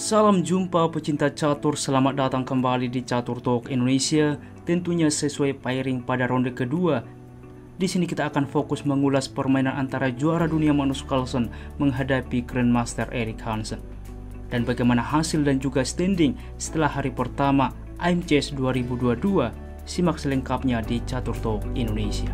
Salam jumpa pecinta catur, selamat datang kembali di Catur Talk Indonesia. Tentunya sesuai pairing pada ronde kedua. Di sini kita akan fokus mengulas permainan antara juara dunia Magnus Carlsen menghadapi Grandmaster Erik Hansen. Dan bagaimana hasil dan juga standing setelah hari pertama AIM-Chess 2022. Simak selengkapnya di Catur Talk Indonesia.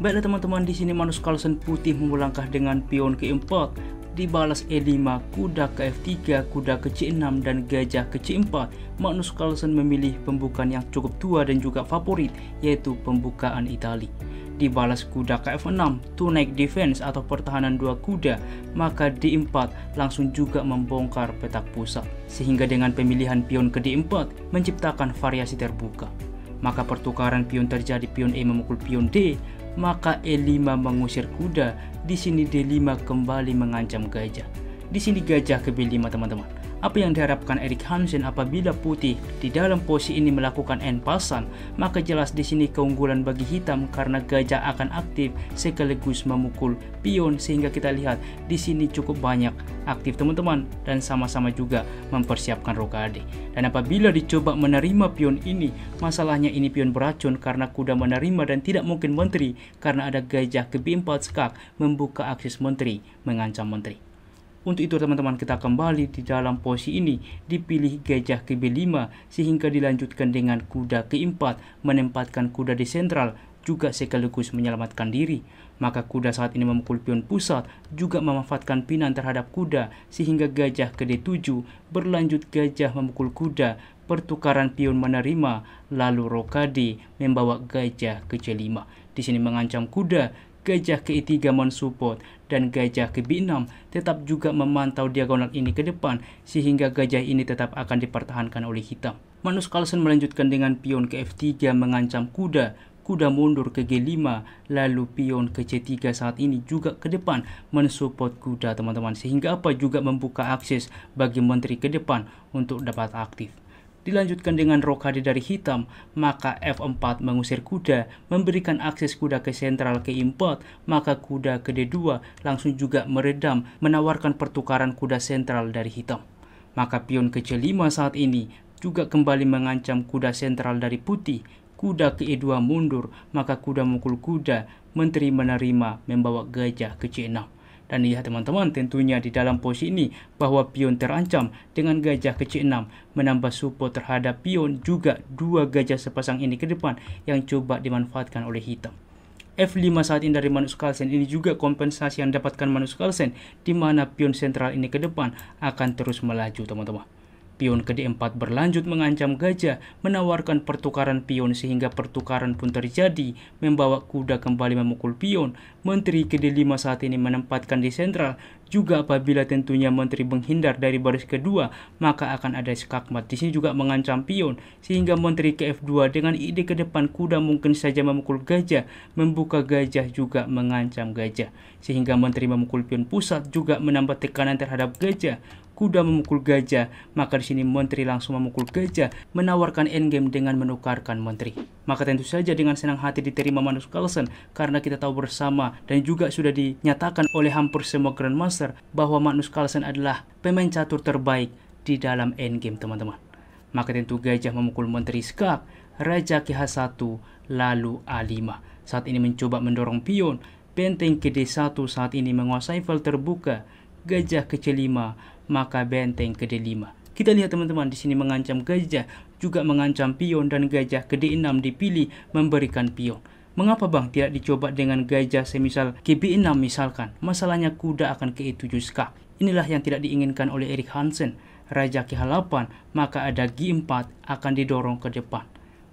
Baiklah teman-teman, di sini Magnus Carlsen putih memulangkah dengan pion ke-4, dibalas E5, kuda ke F3, kuda ke C6 dan gajah ke C4. Magnus Carlsen memilih pembukaan yang cukup tua dan juga favorit, yaitu pembukaan Itali. Dibalas kuda ke F6, two knight defense atau pertahanan dua kuda, maka D4 langsung juga membongkar petak pusat, sehingga dengan pemilihan pion ke D4 menciptakan variasi terbuka. Maka pertukaran pion terjadi, pion E memukul pion D, maka E5 mengusir kuda. Di sini D5 kembali mengancam gajah. Di sini gajah ke B5 teman-teman. Apa yang diharapkan Erik Hansen apabila putih di dalam posisi ini melakukan end pasan, maka jelas di sini keunggulan bagi hitam karena gajah akan aktif sekaligus memukul pion, sehingga kita lihat di sini cukup banyak aktif teman-teman dan sama-sama juga mempersiapkan rokade. Dan apabila dicoba menerima pion ini, masalahnya ini pion beracun karena kuda menerima dan tidak mungkin menteri karena ada gajah ke B4 skak membuka akses menteri, mengancam menteri. Untuk itu teman-teman, kita kembali di dalam posisi ini, dipilih gajah ke B5 sehingga dilanjutkan dengan kuda ke 4 menempatkan kuda di sentral juga sekaligus menyelamatkan diri. Maka kuda saat ini memukul pion pusat juga memanfaatkan pinan terhadap kuda sehingga gajah ke D7, berlanjut gajah memukul kuda, pertukaran pion menerima, lalu rokade membawa gajah ke C5. Di sini mengancam kuda, gajah ke E3 mensupport dan gajah ke B6 tetap juga memantau diagonal ini ke depan sehingga gajah ini tetap akan dipertahankan oleh hitam. Magnus Carlsen melanjutkan dengan pion ke F3 mengancam kuda, kuda mundur ke G5, lalu pion ke C3 saat ini juga ke depan mensupport kuda teman-teman, sehingga apa juga membuka akses bagi menteri ke depan untuk dapat aktif. Dilanjutkan dengan rokade dari hitam, maka F4 mengusir kuda, memberikan akses kuda ke sentral ke E4, maka kuda ke D2 langsung juga meredam, menawarkan pertukaran kuda sentral dari hitam. Maka pion ke C5 saat ini juga kembali mengancam kuda sentral dari putih, kuda ke E2 mundur, maka kuda memukul kuda, menteri menerima, membawa gajah ke C6. Dan lihat teman-teman, tentunya di dalam posisi ini bahwa pion terancam dengan gajah ke C6 menambah support terhadap pion, juga dua gajah sepasang ini ke depan yang coba dimanfaatkan oleh hitam. F5 saat ini dari Magnus Carlsen ini juga kompensasi yang dapatkan Magnus Carlsen, di mana pion sentral ini ke depan akan terus melaju teman-teman. Pion ke D4 berlanjut mengancam gajah, menawarkan pertukaran pion sehingga pertukaran pun terjadi, membawa kuda kembali memukul pion. Menteri ke D5 saat ini menempatkan di sentral, juga apabila tentunya menteri menghindar dari baris kedua, maka akan ada skakmat. Di sini juga mengancam pion, sehingga menteri ke F2 dengan ide ke depan kuda mungkin saja memukul gajah, membuka gajah juga mengancam gajah, sehingga menteri memukul pion pusat juga menambah tekanan terhadap gajah. Kuda memukul gajah, maka di sini menteri langsung memukul gajah, menawarkan endgame dengan menukarkan menteri. Maka tentu saja dengan senang hati diterima Magnus Carlsen karena kita tahu bersama dan juga sudah dinyatakan oleh hampir semua Grandmaster bahwa Magnus Carlsen adalah pemain catur terbaik di dalam endgame teman-teman. Maka tentu gajah memukul menteri skak, raja ke H1, lalu A5. Saat ini mencoba mendorong pion, benteng ke D1 saat ini menguasai file terbuka, gajah ke C5, maka benteng ke D5. Kita lihat teman-teman, di sini mengancam gajah, juga mengancam pion, dan gajah ke D6 dipilih memberikan pion. Mengapa bang tidak dicoba dengan gajah semisal ke B6 misalkan? Masalahnya kuda akan ke E7 skak. Inilah yang tidak diinginkan oleh Erik Hansen. Raja ke H8, maka ada G4 akan didorong ke depan.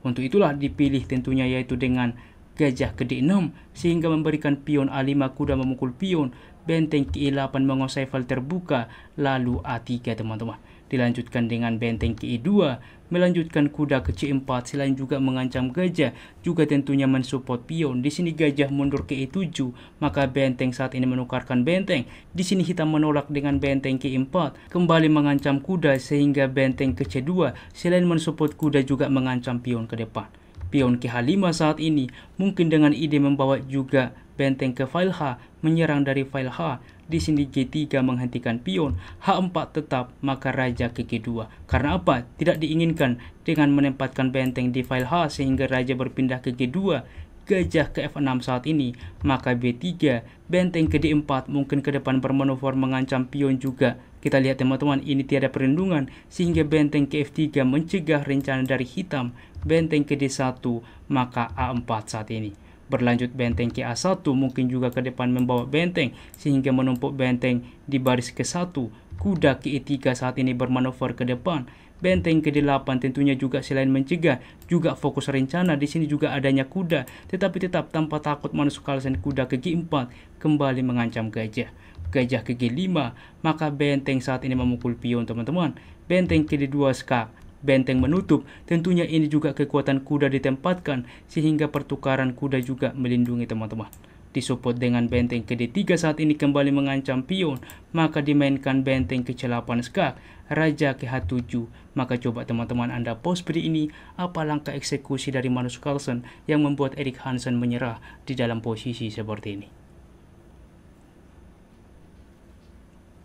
Untuk itulah dipilih tentunya yaitu dengan gajah ke D6 sehingga memberikan pion A5, kuda memukul pion, benteng ke E8 menguasai file terbuka, lalu A3 teman-teman. Dilanjutkan dengan benteng ke E2, melanjutkan kuda ke C4 selain juga mengancam gajah, juga tentunya mensupport pion. Di sini gajah mundur ke E7, maka benteng saat ini menukarkan benteng. Di sini hitam menolak dengan benteng ke E4, kembali mengancam kuda sehingga benteng ke C2 selain mensupport kuda juga mengancam pion ke depan. Pion ke H5 saat ini mungkin dengan ide membawa juga benteng ke file H, menyerang dari file H. Di sini G3 menghentikan pion, H4 tetap, maka raja ke G2. Karena apa? Tidak diinginkan dengan menempatkan benteng di file H sehingga raja berpindah ke G2. Gajah ke F6 saat ini, maka B3, benteng ke D4 mungkin ke depan bermanuver mengancam pion juga. Kita lihat teman-teman, ini tiada perlindungan sehingga benteng ke F3 mencegah rencana dari hitam. Benteng ke D1, maka A4 saat ini. Berlanjut benteng ke A1 mungkin juga ke depan membawa benteng sehingga menumpuk benteng di baris ke-1. Kuda ke E3 saat ini bermanuver ke depan. Benteng ke D8 tentunya juga selain mencegah juga fokus rencana. Di sini juga adanya kuda, tetapi tetap tanpa takut Magnus Carlsen kuda ke G4 kembali mengancam gajah. Gajah ke G5, maka benteng saat ini memukul pion teman-teman. Benteng ke D2 skak. Benteng menutup, tentunya ini juga kekuatan kuda ditempatkan sehingga pertukaran kuda juga melindungi teman-teman. Disupport dengan benteng ke D3 saat ini kembali mengancam pion, maka dimainkan benteng ke C8 skak, raja ke H7. Maka coba teman-teman Anda pause video ini, apa langkah eksekusi dari Magnus Carlsen yang membuat Erik Hansen menyerah di dalam posisi seperti ini.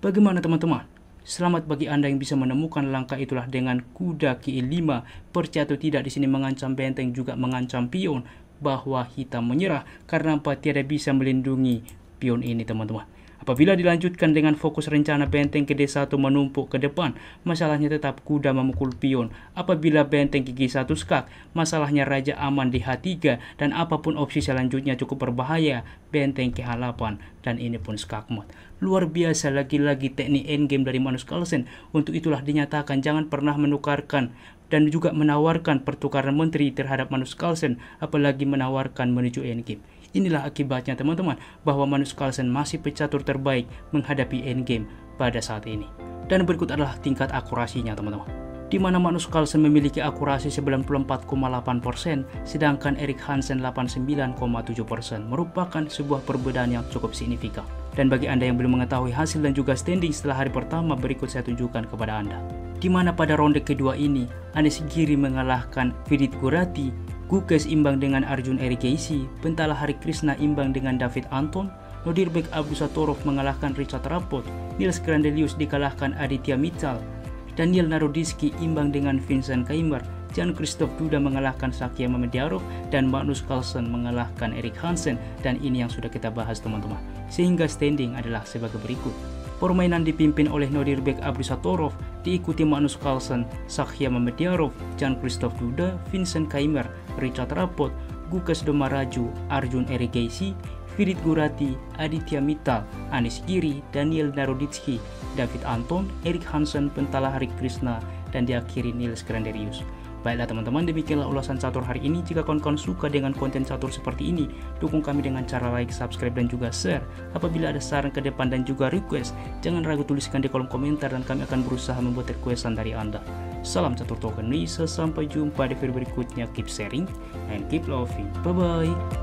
Bagaimana teman-teman? Selamat bagi Anda yang bisa menemukan langkah itulah dengan kuda ke E5. Percaya atau tidak, di sini mengancam benteng juga mengancam pion bahwa hitam menyerah karena apa? Tiada bisa melindungi pion ini teman-teman. Apabila dilanjutkan dengan fokus rencana benteng ke D1 menumpuk ke depan, masalahnya tetap kuda memukul pion. Apabila benteng ke G1 skak, masalahnya raja aman di H3 dan apapun opsi selanjutnya cukup berbahaya, benteng ke H8 dan ini pun skak mat. Luar biasa lagi-lagi teknik endgame dari Magnus Carlsen. Untuk itulah dinyatakan jangan pernah menukarkan dan juga menawarkan pertukaran menteri terhadap Magnus Carlsen, apalagi menawarkan menuju endgame. Inilah akibatnya teman-teman, bahwa Magnus Carlsen masih pecatur terbaik menghadapi endgame pada saat ini. Dan berikut adalah tingkat akurasinya teman-teman, di mana Magnus Carlsen memiliki akurasi 94,8%, sedangkan Erik Hansen 89,7%, merupakan sebuah perbedaan yang cukup signifikan. Dan bagi Anda yang belum mengetahui hasil dan juga standing setelah hari pertama, berikut saya tunjukkan kepada Anda. Di mana pada ronde kedua ini, Anies Giri mengalahkan Vidit Gurati, Gukes imbang dengan Arjun Erigeisi, Pentala Hari Krishna imbang dengan David Anton, Nodirbek Abdusatorov mengalahkan Richard Rapport, Niels Grandelius dikalahkan Aditya Mittal, Daniel Naroditsky imbang dengan Vincent Keimer, Jan-Christoph Duda mengalahkan Sakya Mamediarov, dan Magnus Carlsen mengalahkan Erik Hansen. Dan ini yang sudah kita bahas teman-teman. Sehingga standing adalah sebagai berikut. Permainan dipimpin oleh Nodirbek Abdusatorov, diikuti Magnus Carlsen, Sakya Mamediarov, Jan-Christoph Duda, Vincent Keimer, Richard Rapport, Gukes Domaraju, Arjun Erigeisi, Vidit Gurati, Aditya Mittal, Anies Giri, Daniel Naroditsky, David Anton, Erik Hansen, Pentala Hari Krishna, dan diakhiri Niels Grandelius. Baiklah teman-teman, demikianlah ulasan catur hari ini. Jika kawan-kawan suka dengan konten catur seperti ini, dukung kami dengan cara like, subscribe, dan juga share. Apabila ada saran ke depan dan juga request, jangan ragu tuliskan di kolom komentar dan kami akan berusaha membuat requestan dari Anda. Salam catur token Indonesia, sampai jumpa di video berikutnya. Keep sharing and keep loving. Bye-bye.